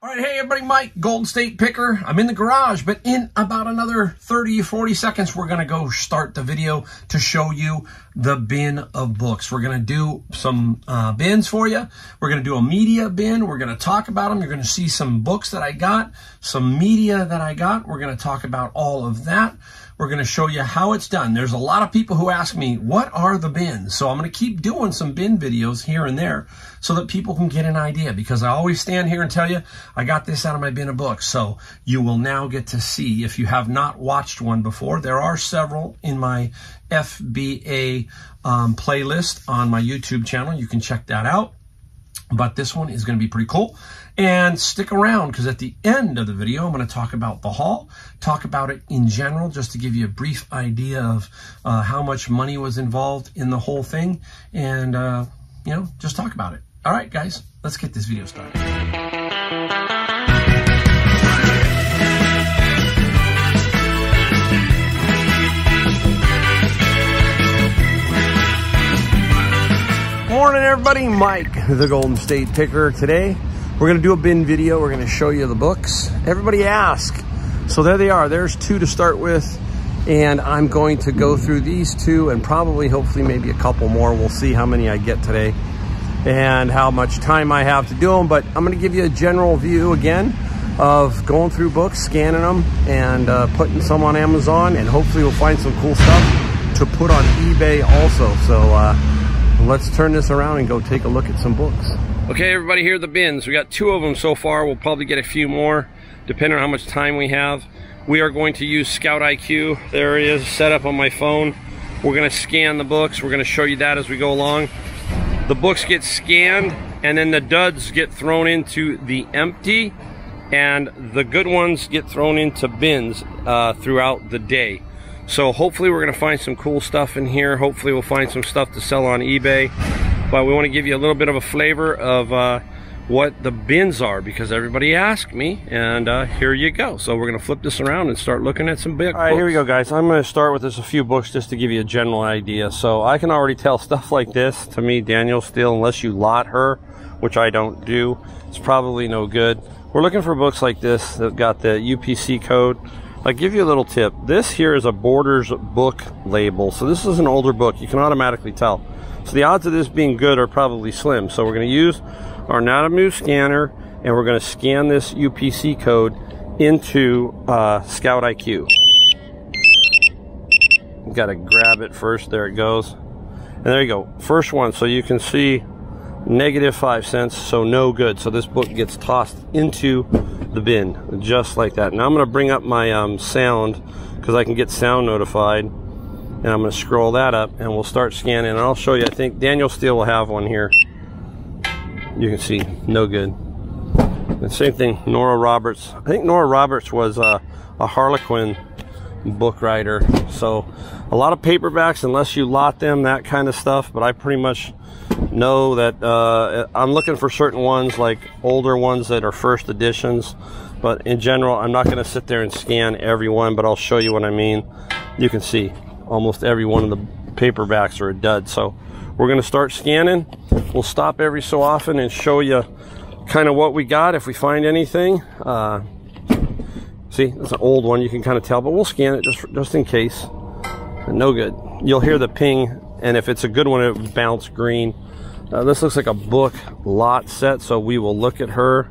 All right, hey everybody, Mike, Golden State Picker. I'm in the garage, but in about another 30 or 40 seconds, we're gonna go start the video to show you the bin of books. We're gonna do some bins for you. We're gonna do a media bin. We're gonna talk about them. You're gonna see some books that I got, some media that I got. We're gonna talk about all of that. We're going to show you how it's done. There's a lot of people who ask me, what are the bins? So I'm going to keep doing some bin videos here and there so that people can get an idea, because I always stand here and tell you, I got this out of my bin of books. So you will now get to see, if you have not watched one before, there are several in my FBA playlist on my YouTube channel. You can check that out. But this one is going to be pretty cool. And stick around, because at the end of the video, I'm going to talk about the haul, talk about it in general, just to give you a brief idea of how much money was involved in the whole thing. And, you know, just talk about it. All right, guys, let's get this video started. Morning everybody, Mike, the Golden State Picker. Today we're going to do a bin video. We're going to show you the books. Everybody ask. So there they are. There's two to start with, and I'm going to go through these two and probably, hopefully, maybe a couple more. We'll see how many I get today and how much time I have to do them, but I'm going to give you a general view again of going through books, scanning them, and putting some on Amazon, and hopefully we'll find some cool stuff to put on eBay also. So let's turn this around and go take a look at some books. Okay, everybody, here are the bins. We got two of them so far. We'll probably get a few more, depending on how much time we have. We are going to use Scout IQ. There it is, set up on my phone. We're going to scan the books. We're going to show you that as we go along. The books get scanned, and then the duds get thrown into the empty, and the good ones get thrown into bins throughout the day. So hopefully we're going to find some cool stuff in here. Hopefully we'll find some stuff to sell on eBay. But we want to give you a little bit of a flavor of what the bins are, because everybody asked me, and here you go. So we're going to flip this around and start looking at some big books. All right, here we go, guys. I'm going to start with just a few books just to give you a general idea. So I can already tell stuff like this, to me, Daniel Steele, unless you lot her, which I don't do, it's probably no good. We're looking for books like this that got the UPC code. I'll give you a little tip. This here is a Borders book label. So this is an older book. You can automatically tell. So the odds of this being good are probably slim. So we're going to use our Nanomu scanner, and we're going to scan this UPC code into Scout IQ. Got to grab it first. There it goes. And there you go. First one. So you can see -5 cents. So no good. So this book gets tossed into the bin, just like that. Now I'm going to bring up my sound, because I can get sound notified, and I'm going to scroll that up, and we'll start scanning, and I'll show you. I think Daniel Steele will have one here. You can see, no good. And same thing, Nora Roberts. I think Nora Roberts was a Harlequin book writer. So a lot of paperbacks, unless you lot them, that kind of stuff. But I pretty much know that I'm looking for certain ones, like older ones that are first editions. But in general, I'm not going to sit there and scan every one, but I'll show you what I mean. You can see almost every one of the paperbacks are a dud. So we're going to start scanning. We'll stop every so often and show you kind of what we got if we find anything. See, it's an old one, you can kind of tell, but we'll scan it just in case. No good. You'll hear the ping, and if it's a good one, it will bounce green. This looks like a book lot set, so we will look at her.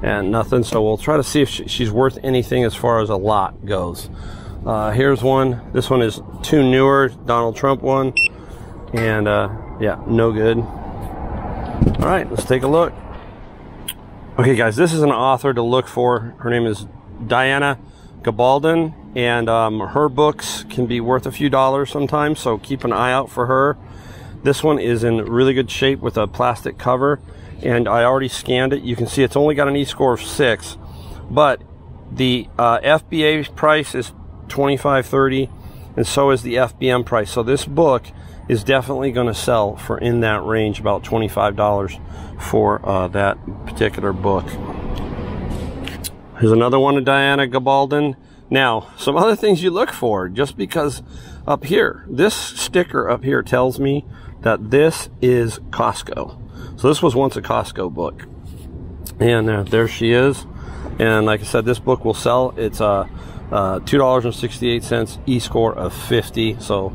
And nothing, so we'll try to see if she's worth anything as far as a lot goes. Here's one. This one is too newer, Donald Trump one. And yeah, no good. All right, let's take a look. Okay, guys, this is an author to look for. Her name is Diana Gabaldon, and her books can be worth a few dollars sometimes, so keep an eye out for her. This one is in really good shape with a plastic cover, and I already scanned it. You can see it's only got an E-score of 6, but the FBA price is $25.30, and so is the FBM price. So this book is definitely going to sell for in that range, about $25 for that particular book. Here's another one of Diana Gabaldon. Now, some other things you look for, just because up here, this sticker up here tells me that this is Costco. So this was once a Costco book. And there she is. And like I said, this book will sell. It's $2.68, e-score of 50. So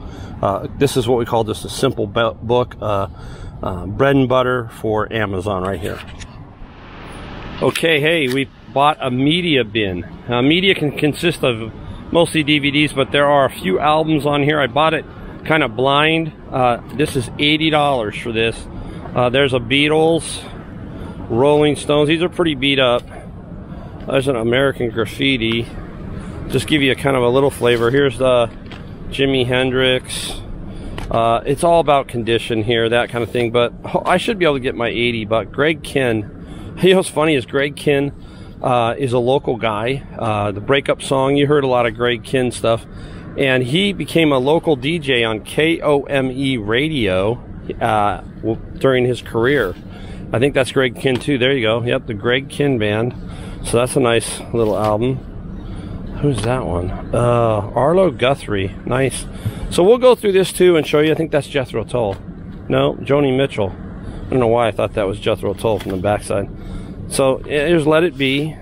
this is what we call just a simple book, bread and butter for Amazon right here. Okay, hey, we bought a media bin. Media can consist of mostly DVDs, but there are a few albums on here. I bought it kind of blind. This is $80 for this. There's a Beatles, Rolling Stones. These are pretty beat up. There's an American Graffiti. Just give you a kind of a little flavor. Here's the Jimi Hendrix. It's all about condition here, that kind of thing. But I should be able to get my 80. But Greg Kihn, you know what's funny is Greg Kihn is a local guy. The Breakup Song, you heard a lot of Greg Kihn stuff. And he became a local DJ on KOME radio during his career. I think that's Greg Kihn too. There you go. Yep, the Greg Kihn Band. So that's a nice little album. Who's that one? Arlo Guthrie. Nice. So we'll go through this too and show you. I think that's Jethro Tull. No, Joni Mitchell. I don't know why I thought that was Jethro Tull from the backside. So here's Let It Be.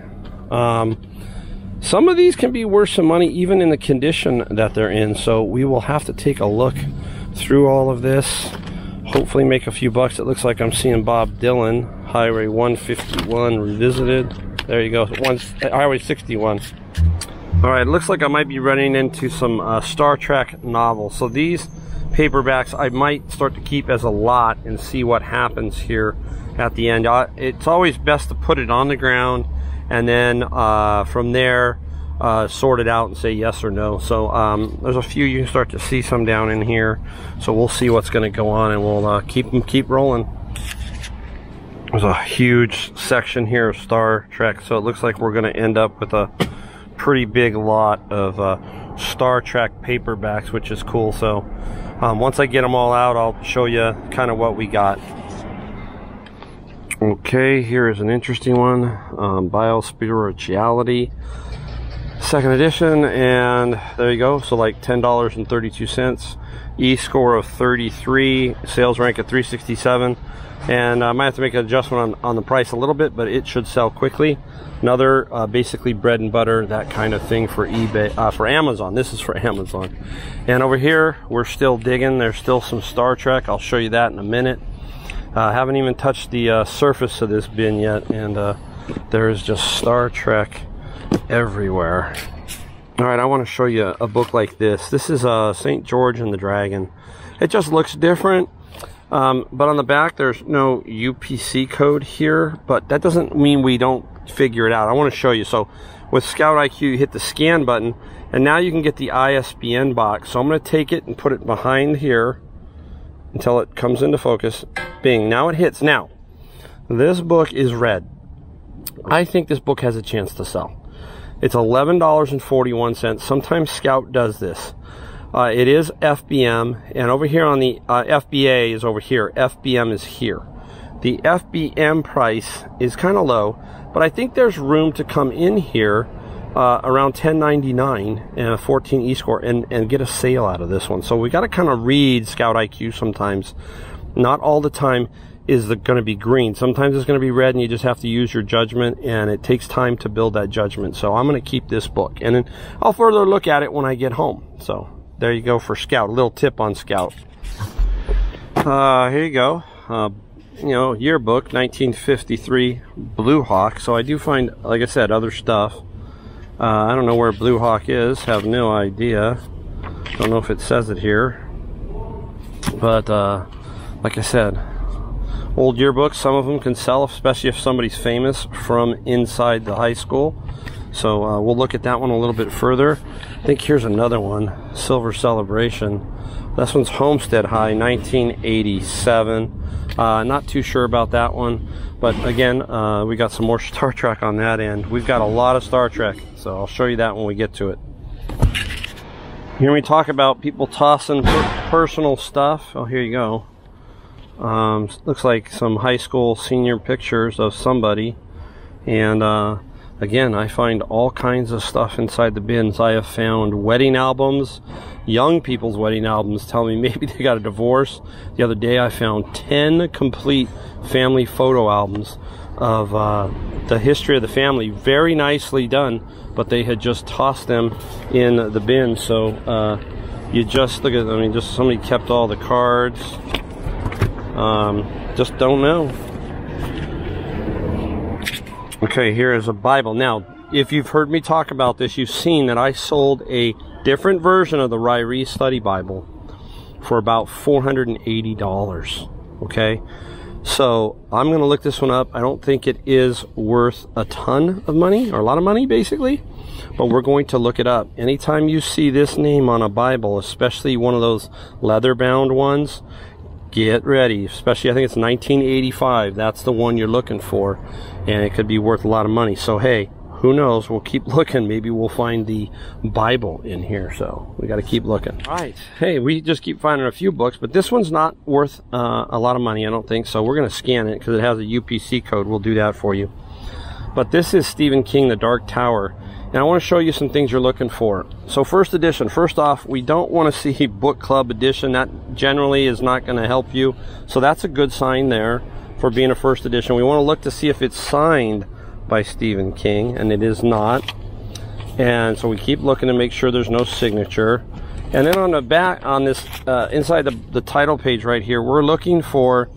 Some of these can be worth some money even in the condition that they're in. So we will have to take a look through all of this. Hopefully make a few bucks. It looks like I'm seeing Bob Dylan. Highway 151 Revisited. There you go. Highway 61. Alright, it looks like I might be running into some Star Trek novels. So these paperbacks I might start to keep as a lot and see what happens here at the end. It's always best to put it on the ground and then from there sort it out and say yes or no. So there's a few, you can start to see some down in here. So we'll see what's going to go on and we'll keep rolling. There's a huge section here of Star Trek, so it looks like we're going to end up with a pretty big lot of Star Trek paperbacks, which is cool. So once I get them all out, I'll show you kind of what we got. Okay, here is an interesting one, Biospirituality, 2nd edition, and there you go. So like $10.32, e-score of 33, sales rank at 367. And I might have to make an adjustment on the price a little bit, but it should sell quickly. Another basically bread and butter, that kind of thing for eBay, for Amazon. This is for Amazon. And over here, we're still digging. There's still some Star Trek. I'll show you that in a minute. Haven't even touched the surface of this bin yet, and there is just Star Trek everywhere. All right, I want to show you a book like this. This is St. George and the Dragon. It just looks different. But on the back, there's no UPC code here, but that doesn't mean we don't figure it out. I want to show you. So with Scout IQ, you hit the scan button, and now you can get the ISBN box. So I'm going to take it and put it behind here until it comes into focus. Bing, now it hits. Now, this book is red. I think this book has a chance to sell. It's $11.41. Sometimes Scout does this. It is FBM, and over here on the FBA is over here. FBM is here. The FBM price is kind of low, but I think there's room to come in here around $10.99 and a 14 e-score and get a sale out of this one. So we got to kind of read Scout IQ sometimes. Not all the time is going to be green. Sometimes it's going to be red, and you just have to use your judgment, and it takes time to build that judgment. So I'm going to keep this book, and then I'll further look at it when I get home. So there you go for Scout. A little tip on Scout. Here you go. You know, yearbook, 1953 Blue Hawk. So I do find, like I said, other stuff. I don't know where Blue Hawk is. Have no idea. Don't know if it says it here. But like I said, old yearbooks, some of them can sell, especially if somebody's famous from inside the high school. So we'll look at that one a little bit further. I think here's another one, Silver Celebration. This one's Homestead High, 1987. Not too sure about that one, but again, we got some more Star Trek on that end. We've got a lot of Star Trek, so I'll show you that when we get to it. Hear me talk about people tossing personal stuff. Oh, here you go. Looks like some high school senior pictures of somebody, and again, I find all kinds of stuff inside the bins. I have found wedding albums, young people's wedding albums, telling me maybe they got a divorce. The other day I found 10 complete family photo albums of the history of the family. Very nicely done, but they had just tossed them in the bin. So you just look at, I mean, just somebody kept all the cards. Just don't know. Okay, here is a Bible. Now, if you've heard me talk about this, you've seen that I sold a different version of the Ryrie Study Bible for about $480. Okay, so I'm going to look this one up. I don't think it is worth a ton of money, or a lot of money basically, but we're going to look it up. Anytime you see this name on a Bible, especially one of those leather bound ones, get ready. Especially, I think it's 1985. That's the one you're looking for, and it could be worth a lot of money. So hey, who knows? We'll keep looking. Maybe we'll find the Bible in here. So we got to keep looking. All right. Hey, we just keep finding a few books, but this one's not worth a lot of money, I don't think. So we're going to scan it because it has a UPC code. We'll do that for you. But this is Stephen King, The Dark Tower. And I want to show you some things you're looking for. So first edition. First off, we don't want to see book club edition. That generally is not going to help you. So that's a good sign there for being a first edition. We want to look to see if it's signed by Stephen King, and it is not. And so we keep looking to make sure there's no signature. And then on the back, on this inside the title page right here, we're looking for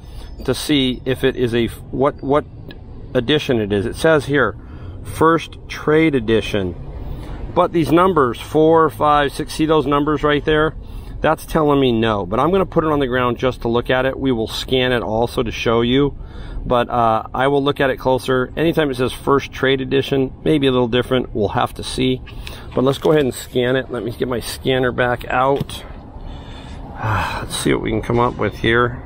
to see if it is a what edition it is. It says here first trade edition, but these numbers 4, 5, 6, see those numbers right there? That's telling me no. But I'm going to put it on the ground just to look at it. We will scan it also to show you, but I will look at it closer. Anytime it says first trade edition, maybe a little different, we'll have to see. But let's go ahead and scan it. Let me get my scanner back out. Let's see what we can come up with here.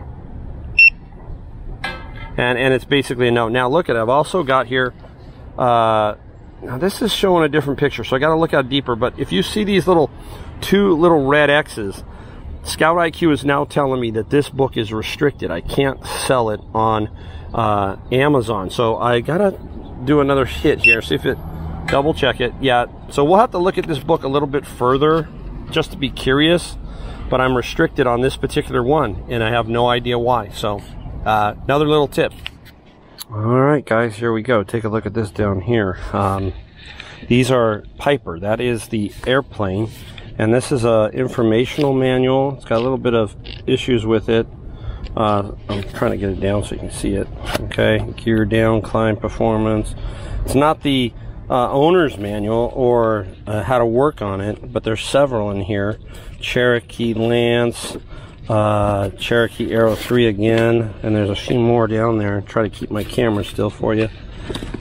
And it's basically a no. Now look at it, I've also got here, now this is showing a different picture, so I got to look at it deeper. But if you see these two little red X's, Scout IQ is now telling me that this book is restricted. I can't sell it on Amazon. So I gotta do another hit here, see if it, double check it. Yeah, so we'll have to look at this book a little bit further just to be curious, but I'm restricted on this particular one and I have no idea why. So another little tip. All right guys, here we go. Take a look at this down here. These are Piper, that is the airplane. And this is a informational manual. It's got a little bit of issues with it. I'm trying to get it down so you can see it. Okay, gear down, climb performance. It's not the owner's manual or how to work on it, but there's several in here. Cherokee Lance, Cherokee Aero 3 again, and there's a few more down there. Try to keep my camera still for you.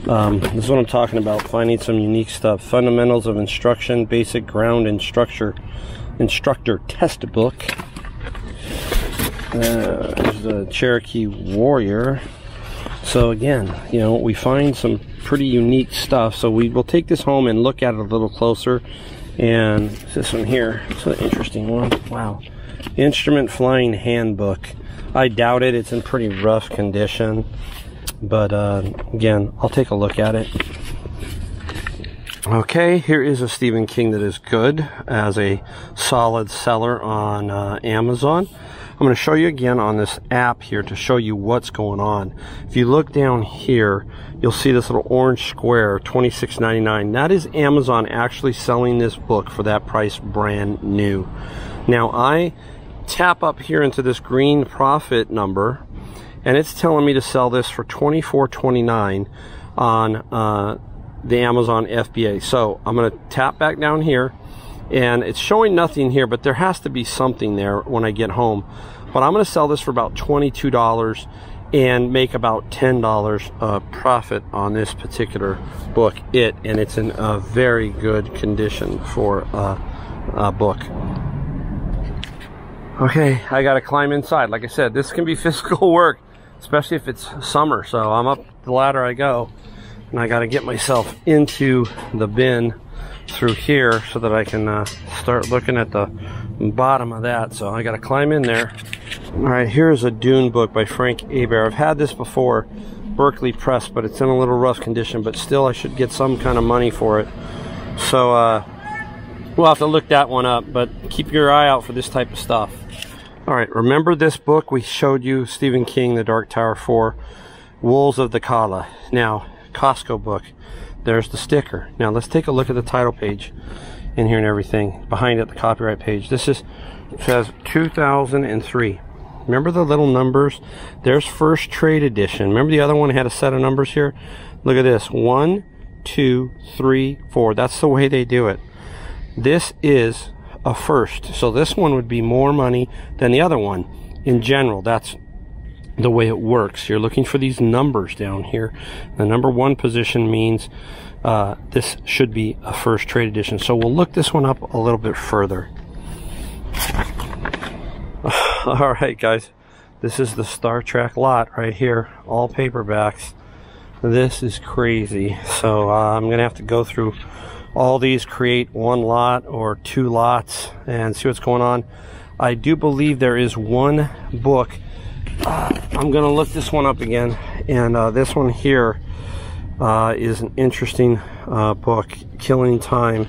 This is what I'm talking about, finding some unique stuff. Fundamentals of Instruction, Basic Ground Instructor Test Book. There's the Cherokee Warrior. So again, you know, we find some pretty unique stuff. So we will take this home and look at it a little closer. And this one here, it's an interesting one. Wow. Instrument Flying Handbook. I doubt it. It's in pretty rough condition. But again, I'll take a look at it. Okay, here is a Stephen King that is good as a solid seller on Amazon. I'm going to show you again on this app here to show you what's going on. If you look down here, you'll see this little orange square, $26.99. That is Amazon actually selling this book for that price brand new. Now I tap up here into this green profit number, and it's telling me to sell this for $24.29 on the Amazon FBA. So I'm going to tap back down here, and it's showing nothing here, but there has to be something there when I get home. But I'm going to sell this for about $22 and make about $10 profit on this particular book. And it's in a very good condition for a book. Okay, I got to climb inside. Like I said, this can be physical work, especially if it's summer. So I'm up the ladder I go, and I got to get myself into the bin through here so that I can start looking at the bottom of that. So I got to climb in there. All right, here's a Dune book by Frank Hebert. I've had this before, Berkeley Press, but it's in a little rough condition, but still I should get some kind of money for it. So we'll have to look that one up, but keep your eye out for this type of stuff. All right, remember this book we showed you, Stephen King, The Dark Tower 4, Wolves of the Kala. Now, Costco book. There's the sticker. Now let's take a look at the title page in here and everything. Behind it, the copyright page. This is, it says 2003. Remember the little numbers? There's first trade edition. Remember the other one had a set of numbers here? Look at this. 1, 2, 3, 4. That's the way they do it. This is a first. So this one would be more money than the other one. In general, that's the way it works. You're looking for these numbers down here. The number 1 position means this should be a first trade edition. So we'll look this one up a little bit further. All right, guys, this is the Star Trek lot right here, all paperbacks. This is crazy. So I'm gonna have to go through all these, create one lot or 2 lots and see what's going on. I do believe there is one book. I'm gonna look this one up again, and this one here is an interesting book, Killing Time.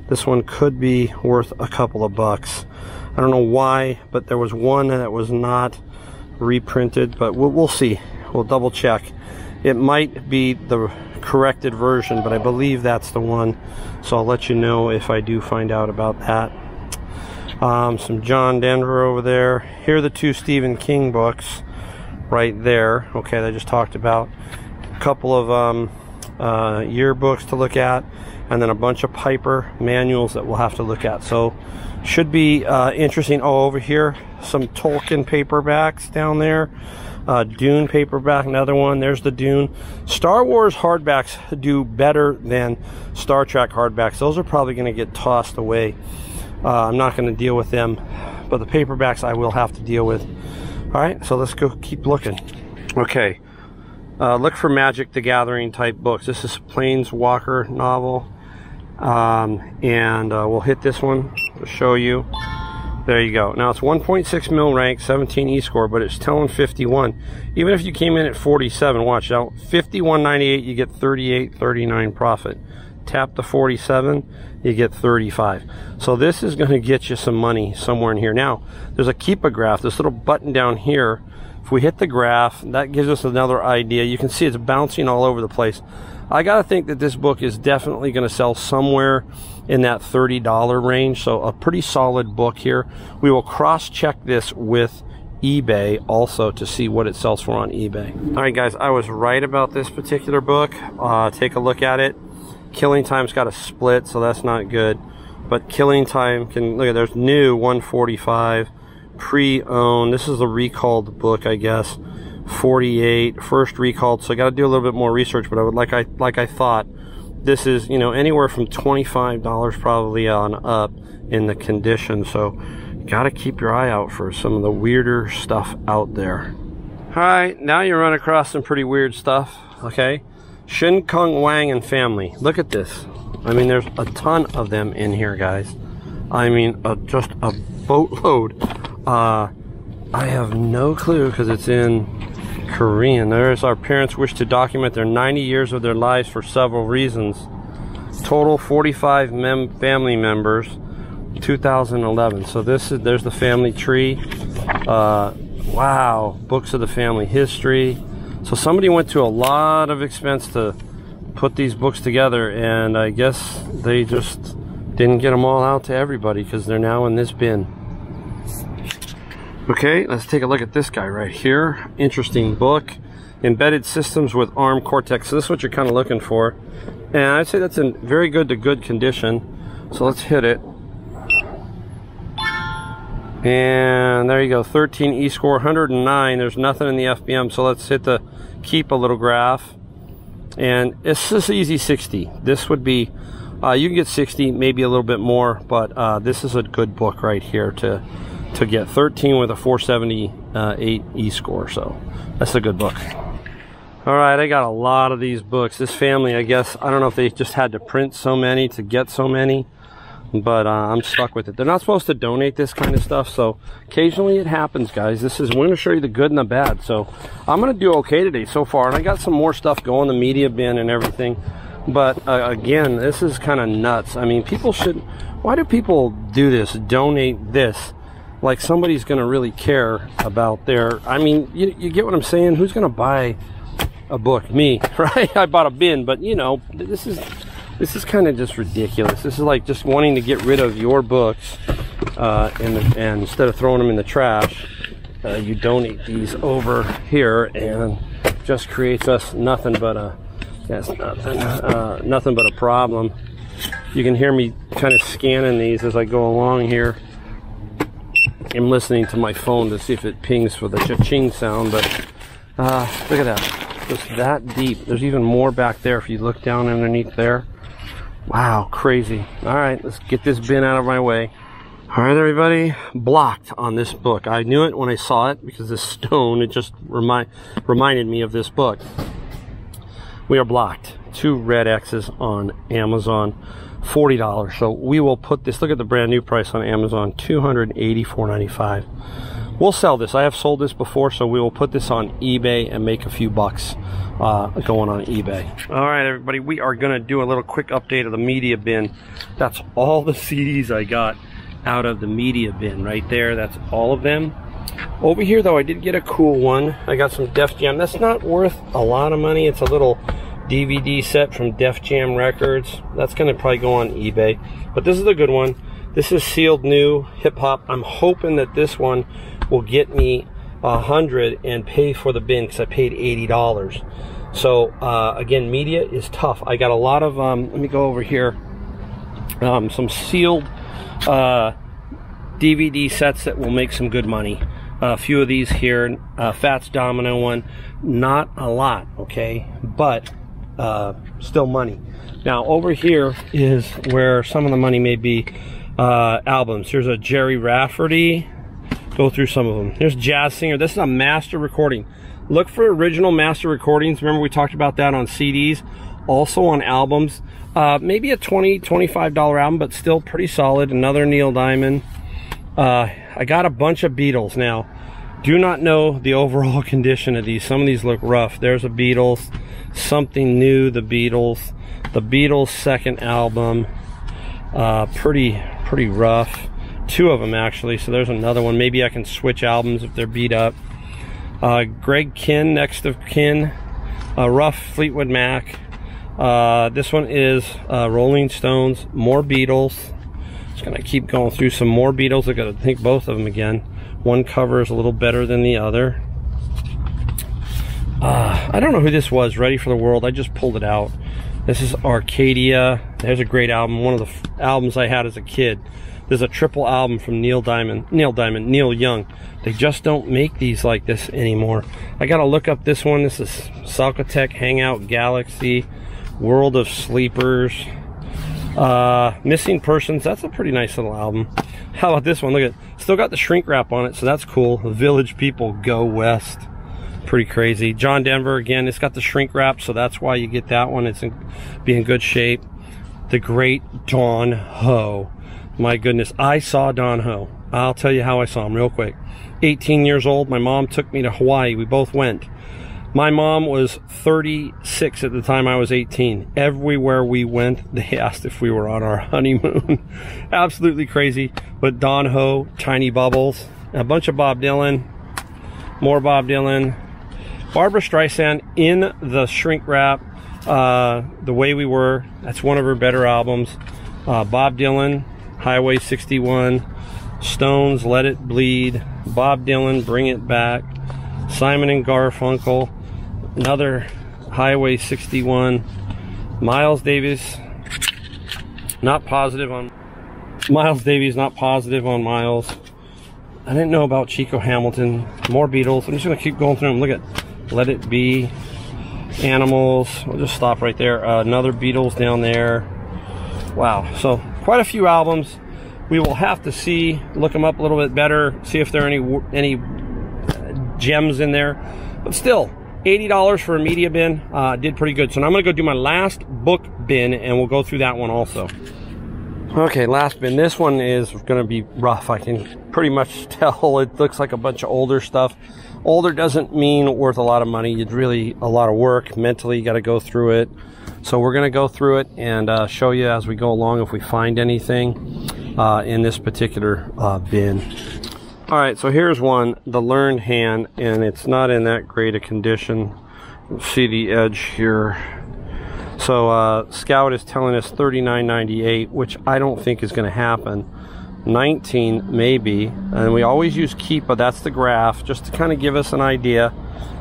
This one could be worth a couple of bucks. I don't know why, but there was one that was not reprinted, but we'll see. We'll double check. It might be the corrected version, but I believe that's the one, so I'll let you know if I do find out about that. Some John Denver over there. Here are the 2 Stephen King books right there. Okay, that I just talked about. A couple of yearbooks to look at, and then a bunch of Piper manuals that we'll have to look at. So should be interesting. Oh, over here, some Tolkien paperbacks down there. Dune paperback, another one. There's the Dune. Star Wars hardbacks do better than Star Trek hardbacks. Those are probably going to get tossed away. I'm not going to deal with them, but the paperbacks I will have to deal with. All right, so let's go keep looking. Okay, look for Magic the Gathering type books. This is a Planeswalker novel, and we'll hit this one to show you. There you go. Now it's 1.6 mil rank, 17 e-score, but it's telling 51. Even if you came in at 47, watch out, 51.98, you get 38.39 profit. Tap the 47, you get 35. So this is going to get you some money somewhere in here. Now there's a keep a graph, this little button down here. If we hit the graph, that gives us another idea. You can see it's bouncing all over the place. I gotta think that this book is definitely going to sell somewhere in that $30 range, so a pretty solid book here. We will cross-check this with eBay also to see what it sells for on eBay. All right, guys, I was right about this particular book. Take a look at it. Killing Time's got a split, so that's not good. But Killing Time can, look at, there's new 145, pre-owned. This is a recalled book, I guess. 48, first recalled. So I got to do a little bit more research, but I would like I thought, this is, you know, anywhere from $25 probably on up in the condition. So you got to keep your eye out for some of the weirder stuff out there. All right, now you run across some pretty weird stuff. Okay. Shin Kung Wang and family. Look at this. I mean, there's a ton of them in here, guys. I mean, just a boatload. I have no clue because it's in Korean. There's our parents wish to document their 90 years of their lives for several reasons. Total 45 family members, 2011. So this is, there's the family tree. Wow, books of the family history. So somebody went to a lot of expense to put these books together, and I guess they just didn't get them all out to everybody because they're now in this bin. Okay, let's take a look at this guy right here. Interesting book. Embedded Systems with ARM Cortex. So this is what you're kind of looking for. And I'd say that's in very good to good condition. So let's hit it. And there you go, 13 e-score, 109. There's nothing in the FBM, so let's hit the keep a little graph. And it's just easy 60. This would be, you can get 60, maybe a little bit more, but this is a good book right here to get 13 with a 478 e-score, so that's a good book. All right, I got a lot of these books. This family, I guess, I don't know if they just had to print so many to get so many, but I'm stuck with it. They're not supposed to donate this kind of stuff, so occasionally it happens, guys. We're going to show you the good and the bad. So I'm going to do okay today so far, and I got some more stuff going, the media bin and everything. But again, this is kind of nuts. I mean, people should, why do people do this, donate this, like somebody's going to really care about their, I mean, you get what I'm saying? Who's going to buy a book, me, right? I bought a bin, but you know, this is kind of just ridiculous. This is like just wanting to get rid of your books, and instead of throwing them in the trash, you donate these over here, and just creates us nothing but a nothing but a problem. You can hear me kind of scanning these as I go along here. I'm listening to my phone to see if it pings with a cha-ching sound, but look at that. It's that deep. There's even more back there if you look down underneath there. Wow, crazy. All right, let's get this bin out of my way. All right, everybody, blocked on this book. I knew it when I saw it because this stone, it just reminded me of this book. We are blocked. 2 red X's on Amazon, $40. So we will put this, look at the brand new price on Amazon, $284.95. We'll sell this. I have sold this before, so we will put this on eBay and make a few bucks going on eBay. All right, everybody, we are going to do a little quick update of the media bin. That's all the CDs I got out of the media bin right there. That's all of them. Over here, though, I did get a cool one. I got some Def Jam. That's not worth a lot of money. It's a little DVD set from Def Jam Records. That's going to probably go on eBay. But this is a good one. This is sealed new hip-hop. I'm hoping that this one will get me 100 and pay for the bin because I paid $80. So again, media is tough. I got a lot of let me go over here, some sealed DVD sets that will make some good money. A few of these here, Fats Domino one, not a lot, okay, but still money. Now over here is where some of the money may be. Albums. Here's a Jerry Rafferty. Go through some of them. There's Jazz Singer. This is a master recording. Look for original master recordings. Remember we talked about that on CDs, also on albums. Maybe a $20, $25 album, but still pretty solid. Another Neil Diamond. I got a bunch of Beatles. Now, do not know the overall condition of these. Some of these look rough. There's a Beatles. Something New, the Beatles. The Beatles' second album. Pretty rough. 2 of them actually, so there's another one. Maybe I can switch albums if they're beat up. Greg Kihn, Next of Kin. Rough Fleetwood Mac. This one is Rolling Stones. More Beatles. Just gonna keep going through some more Beatles. I gotta think both of them again. One cover is a little better than the other. I don't know who this was. Ready for the World. I just pulled it out. This is Arcadia. There's a great album. One of the albums I had as a kid. There's a triple album from Neil Young. They just don't make these like this anymore. I gotta look up this one. This is Salkatech Hangout Galaxy, World of Sleepers, Missing Persons. That's a pretty nice little album. How about this one? Look at, still got the shrink wrap on it, so that's cool. The Village People Go West. Pretty crazy. John Denver, again, it's got the shrink wrap, so that's why you get that one. It's be in good shape. The Great Don Ho. My goodness, I saw Don Ho. I'll tell you how I saw him real quick. 18 years old, my mom took me to Hawaii. We both went. My mom was 36 at the time I was 18. Everywhere we went, they asked if we were on our honeymoon. Absolutely crazy. But Don Ho, Tiny Bubbles, a bunch of Bob Dylan, more Bob Dylan, Barbra Streisand in the shrink wrap, The Way We Were. That's one of her better albums. Bob Dylan, Highway 61, Stones, Let It Bleed, Bob Dylan, Bring It Back, Simon and Garfunkel, another Highway 61, Miles Davis, not positive on Miles Davis, not positive on Miles. I didn't know about Chico Hamilton, more Beatles. I'm just going to keep going through them. Look at Let It Be, Animals. We'll just stop right there. Another Beatles down there. Wow, so quite a few albums. We will have to see, look them up a little bit better, see if there are any gems in there. But still, $80 for a media bin, did pretty good. So now I'm going to go do my last book bin, and we'll go through that one also. Okay, last bin. This one is going to be rough. I can pretty much tell. It looks like a bunch of older stuff. Older doesn't mean worth a lot of money. It's really a lot of work. Mentally, you got to go through it. So we're going to go through it and show you as we go along if we find anything in this particular bin. All right, so here's one, the Learned Hand, and it's not in that great a condition. see the edge here. So Scout is telling us $39.98, which I don't think is going to happen. 19 maybe, and we always use Keepa. That's the graph, just to kind of give us an idea.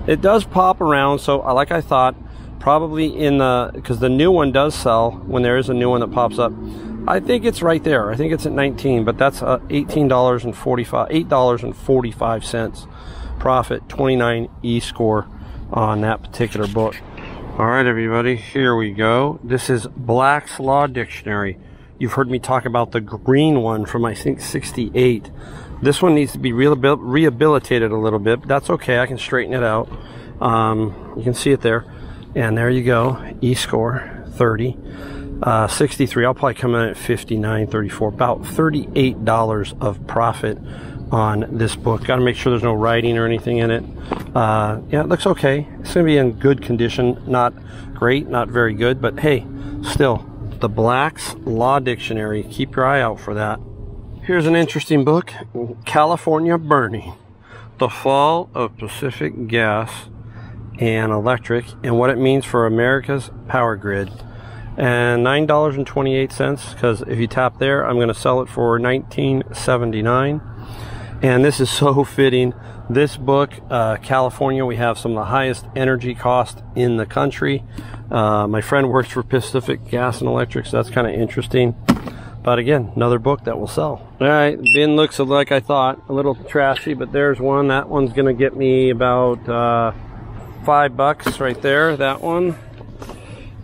It does pop around, so like I thought, probably in the, because the new one does sell when there is a new one that pops up. I think it's right there. I think it's at 19, but that's $8.45 profit, 29 e-score on that particular book. All right, everybody, here we go. This is Black's Law Dictionary. You've heard me talk about the green one from, I think, 68. This one needs to be rehabilitated a little bit, but that's okay. I can straighten it out. You can see it there. And there you go. E-score, 30. 63. I'll probably come in at 59.34. About $38 of profit on this book. Got to make sure there's no writing or anything in it. Yeah, it looks okay. It's going to be in good condition. Not great, not very good, but hey, still. The Black's Law Dictionary. Keep your eye out for that. Here's an interesting book, California Burning, the Fall of Pacific Gas and Electric and what it means for America's power grid. And $9.28, because if you tap there, I'm going to sell it for $19.79. And this is so fitting. This book, California, we have some of the highest energy cost in the country. My friend works for Pacific Gas and Electric, so that's kind of interesting. But again, another book that will sell. All right, the bin looks like I thought, a little trashy, but there's one. That one's going to get me about $5 right there, that one.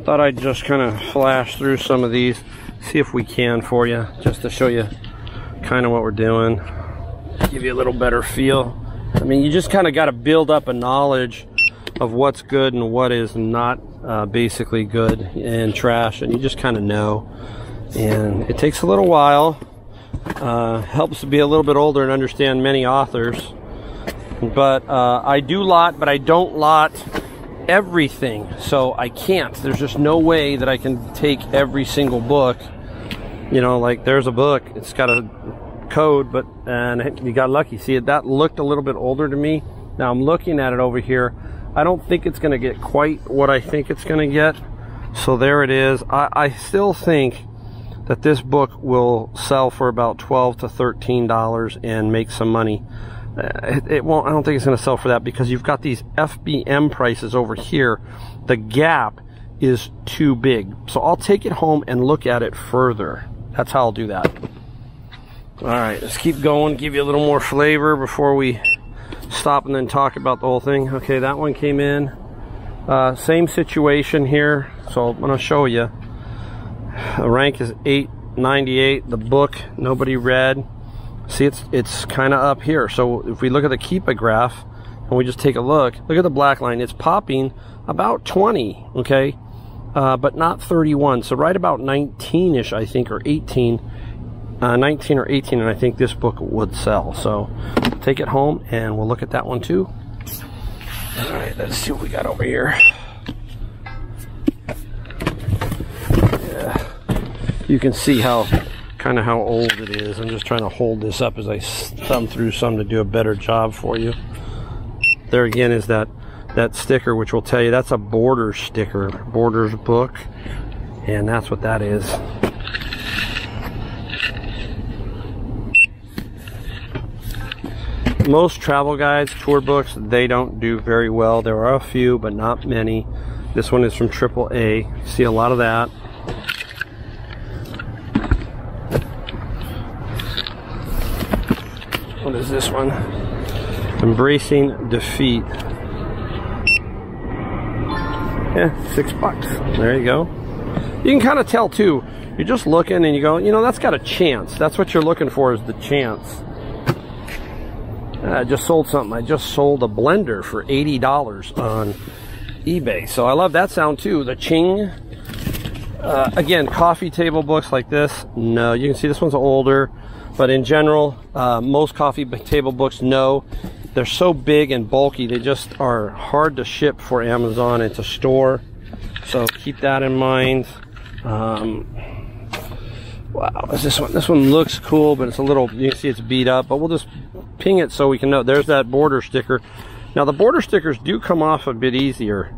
Thought I'd just kind of flash through some of these, see if we can for you, just to show you kind of what we're doing. Give you a little better feel. I mean, you just kind of got to build up a knowledge of what's good and what is not basically good and trash, and you just kind of know. And it takes a little while. Helps to be a little bit older and understand many authors. But I do lot, but I don't lot everything, so I can't. There's just no way that I can take every single book. You know, like there's a book, it's got a code, but and you got lucky. See, that looked a little bit older to me. Now I'm looking at it over here. I don't think it's going to get quite what I think it's going to get. So there it is. I still think that this book will sell for about $12 to $13 and make some money. It won't. I don't think it's going to sell for that because you've got these FBM prices over here. The gap is too big. So I'll take it home and look at it further. That's how I'll do that. All right, let's keep going, give you a little more flavor before we stop and then talk about the whole thing. Okay, that one came in. Same situation here, so I'm going to show you. The rank is $8.98. The book, nobody read. See, it's kind of up here. So if we look at the Keepa graph and we just take a look at the black line. It's popping about 20, okay, but not 31. So right about 19-ish, I think, or 18. 19 or 18, and I think this book would sell. So take it home and we'll look at that one too. All right, let's see what we got over here. Yeah, you can see how kind of how old it is. I'm just trying to hold this up as I thumb through some to do a better job for you. There again is that sticker, which will tell you that's a Borders sticker, Borders book, and that's what that is. Most travel guides, tour books, they don't do very well. There are a few, but not many. This one is from AAA. See a lot of that. What is this one? Embracing Defeat. Yeah, $6. There you go. You can kind of tell too. You're just looking and you go, you know, that's got a chance. That's what you're looking for, is the chance. I just sold something. I just sold a blender for $80 on eBay. So I love that sound too. The ching. Again, coffee table books like this, no. You can see this one's older, but in general, most coffee table books, no. They're so big and bulky, they just are hard to ship for Amazon and to store. So keep that in mind. Wow, is this one? This one looks cool, but it's a little, you can see it's beat up, but we'll just ping it so we can know. There's that border sticker. Now the border stickers do come off a bit easier.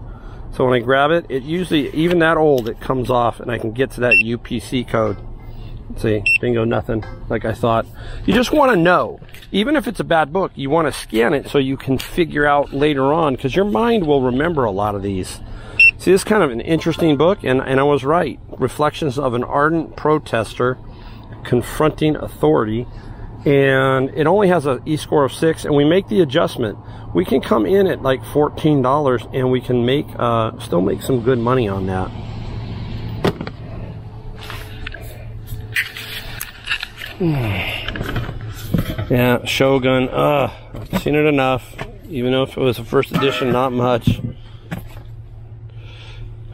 So when I grab it, it usually, even that old, it comes off and I can get to that UPC code. See, bingo, nothing, like I thought. You just want to know, even if it's a bad book, you want to scan it so you can figure out later on, because your mind will remember a lot of these. See, this is kind of an interesting book, and I was right. Reflections of an Ardent Protester Confronting Authority, and it only has an E-score of 6, and we make the adjustment. We can come in at like $14, and we can make still make some good money on that. Yeah, Shogun. I've seen it enough. Even though if it was a first edition, not much.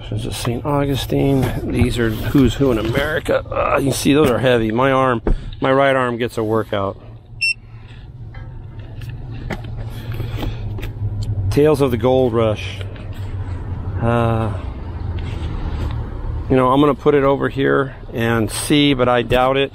This is St. Augustine. These are Who's Who in America. You can see those are heavy. My right arm gets a workout. Tales of the Gold Rush. You know, I'm gonna put it over here and see, but I doubt it.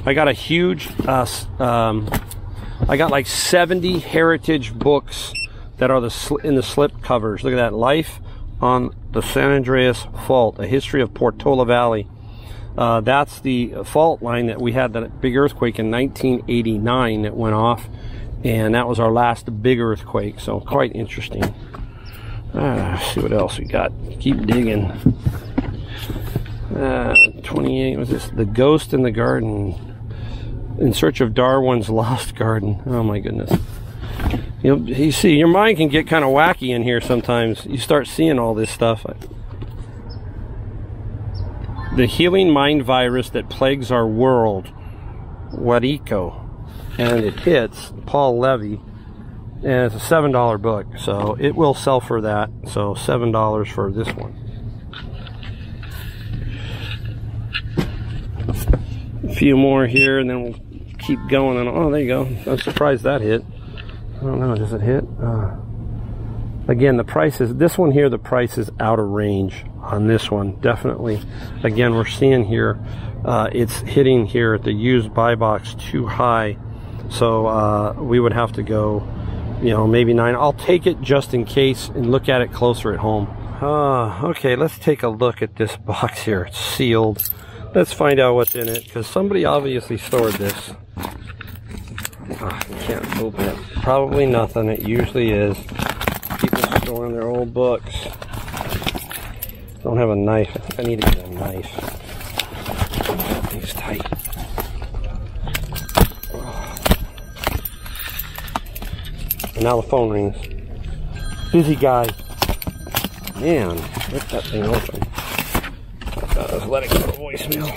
I got a huge, I got like 70 heritage books that are in the slip covers. Look at that. Life on the San Andreas Fault, A History of Portola Valley. That's the fault line that we had, that big earthquake in 1989 that went off. And that was our last big earthquake. So quite interesting. Let's see what else we got. Keep digging. 28, was this? The Ghost in the Garden. In Search of Darwin's Lost Garden. Oh my goodness. You see, your mind can get kind of wacky in here sometimes. You start seeing all this stuff. The Healing Mind Virus That Plagues Our World. Wadico. And it hits Paul Levy. And it's a $7 book. So it will sell for that. So $7 for this one. A few more here, and then we'll keep going. And oh, there you go. I'm surprised that hit. I don't know, does it hit? Again, the price is, this one here, the price is out of range on this one, definitely. Again, we're seeing here, it's hitting here at the used buy box too high. So we would have to go, you know, maybe 9. I'll take it just in case and look at it closer at home. Okay, let's take a look at this box here. It's sealed. Let's find out what's in it, because somebody obviously stored this. I can't open it. Probably nothing. It usually is. People storing their old books. Don't have a knife. I think I need to get a knife. Thing's tight. And now the phone rings. Busy guy. Man, rip that thing open. I was letting go to voicemail.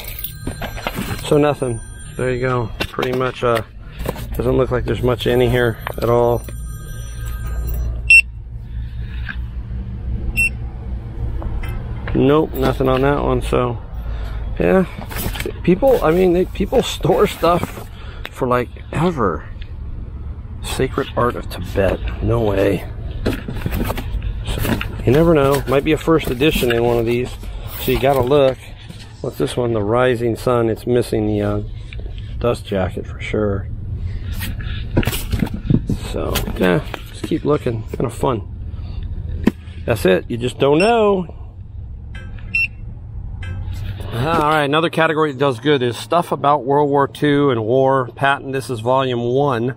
So nothing. There you go. Pretty much doesn't look like there's much in here at all. Nope, nothing on that one. So yeah, people, I mean, people store stuff for like ever. Sacred Art of Tibet. No way. So you never know. Might be a first edition in one of these. So you gotta look. What's this one? The Rising Sun. It's missing the dust jacket for sure. So yeah, just keep looking. Kind of fun. That's it. You just don't know. Alright, another category that does good is stuff about World War II and war. Patent. This is volume 1.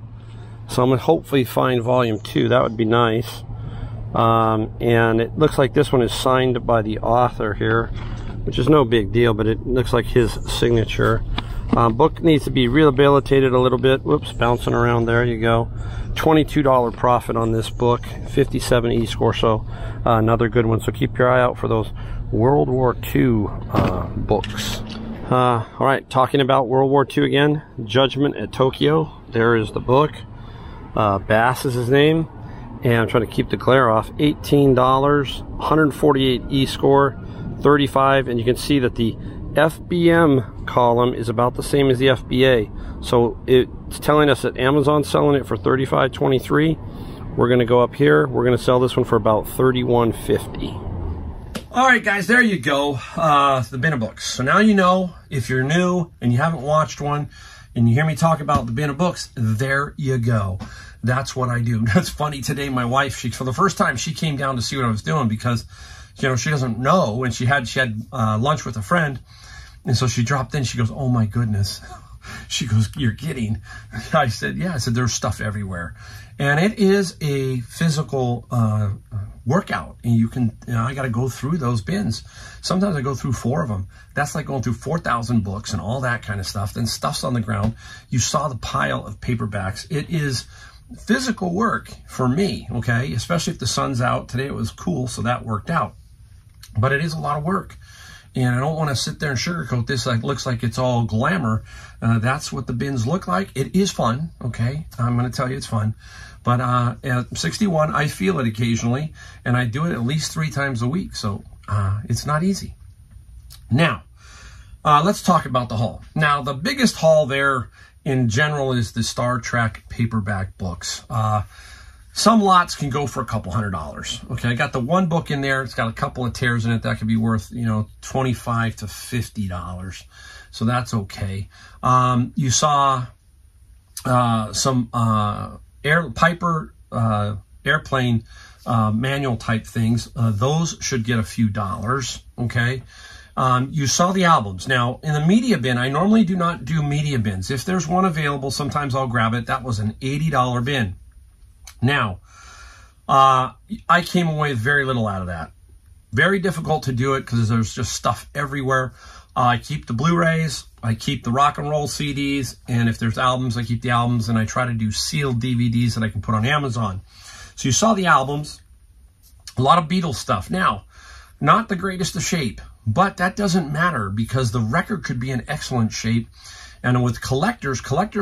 So I'm going to hopefully find volume 2. That would be nice. And it looks like this one is signed by the author here, which is no big deal, but it looks like his signature. Book needs to be rehabilitated a little bit. Whoops, bouncing around. There you go. $22 profit on this book. 57 E-score, so another good one. So keep your eye out for those World War II books. All right, talking about World War II again. Judgment at Tokyo. There is the book. Bass is his name. And I'm trying to keep the glare off. $18, 148 E-score, 35, and you can see that the FBM column is about the same as the FBA. So it's telling us that Amazon's selling it for $35.23. We're going to go up here. We're going to sell this one for about $31.50. All right, guys, there you go. The bin of books. So now you know, if you're new and you haven't watched one and you hear me talk about the bin of books, there you go. that's what I do. That's funny. Today, my wife, for the first time, she came down to see what I was doing because, you know, she doesn't know. And she had lunch with a friend. And so she dropped in. She goes, "Oh, my goodness." She goes, "You're kidding." I said, "Yeah." I said, "There's stuff everywhere." And it is a physical workout. And I got to go through those bins. Sometimes I go through 4 of them. That's like going through 4,000 books and all that kind of stuff. Then stuff's on the ground. You saw the pile of paperbacks. It is physical work for me, okay? Especially if the sun's out. Today it was cool, so that worked out. But it is a lot of work. And I don't want to sit there and sugarcoat this like looks like it's all glamour. That's what the bins look like. It is fun, okay? I'm going to tell you it's fun. But at 61, I feel it occasionally, and I do it at least 3 times a week. So it's not easy. Now, let's talk about the haul. Now, the biggest haul there in general is the Star Trek paperback books. Some lots can go for a couple $100s. Okay, I got the one book in there. It's got a couple of tears in it. That could be worth, you know, $25 to $50. So that's okay. You saw some Piper airplane manual type things. Those should get a few dollars. Okay. You saw the albums. Now, in the media bin, I normally do not do media bins. If there's one available, sometimes I'll grab it. That was an $80 bin. Now, I came away with very little out of that. Very difficult to do it because there's just stuff everywhere. I keep the Blu-rays, I keep the rock and roll CDs, and if there's albums, I keep the albums, and I try to do sealed DVDs that I can put on Amazon. So you saw the albums, a lot of Beatles stuff. Now, not the greatest of shape, but that doesn't matter because the record could be in excellent shape. And with collectors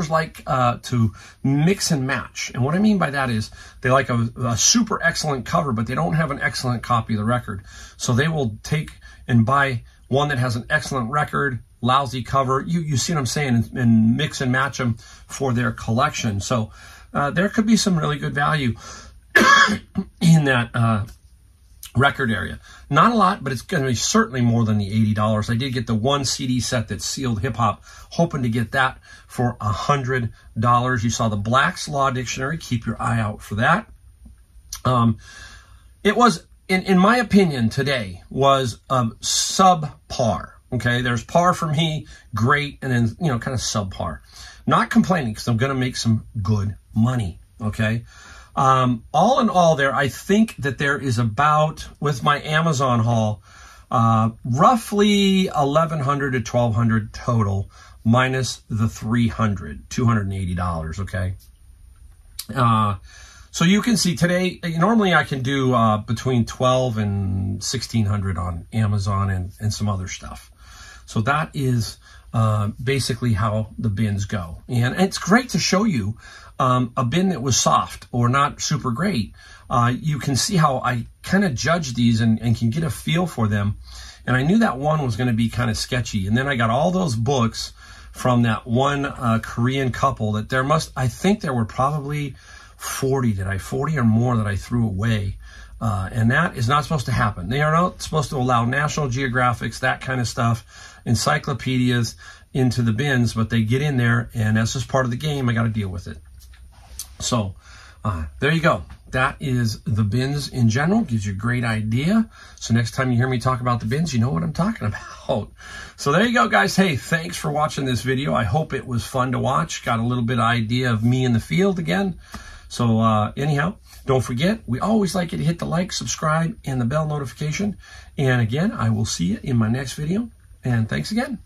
like to mix and match. And what I mean by that is they like a super excellent cover, but they don't have an excellent copy of the record. So they will take and buy one that has an excellent record, lousy cover. You see what I'm saying? And mix and match them for their collection. So there could be some really good value in that record area. Not a lot, but it's going to be certainly more than the $80. I did get the one CD set that's sealed hip-hop, hoping to get that for $100. You saw the Black's Law Dictionary. Keep your eye out for that. It was, in my opinion, today was subpar. Okay, there's par for me, great, and then, you know, kind of subpar. Not complaining because I'm going to make some good money. Okay. All in all there, I think that there is about, with my Amazon haul, roughly $1,100 to $1,200 total, minus the $280, okay? So you can see today, normally I can do between $1,200 and $1,600 on Amazon and some other stuff. So that is basically how the bins go. And it's great to show you a bin that was soft or not super great. You can see how I kind of judge these and can get a feel for them. And I knew that one was going to be kind of sketchy. And then I got all those books from that one Korean couple that I think there were probably 40 or more that I threw away. And that is not supposed to happen. They are not supposed to allow National Geographics, that kind of stuff, encyclopedias into the bins, but they get in there, and that's just part of the game. I got to deal with it. So there you go. That is the bins in general. Gives you a great idea. So next time you hear me talk about the bins, you know what I'm talking about. So there you go, guys. Hey, thanks for watching this video. I hope it was fun to watch. Got a little bit of idea of me in the field again. So anyhow, don't forget, we always like you to hit the like, subscribe, and the bell notification. And again, I will see you in my next video. And thanks again.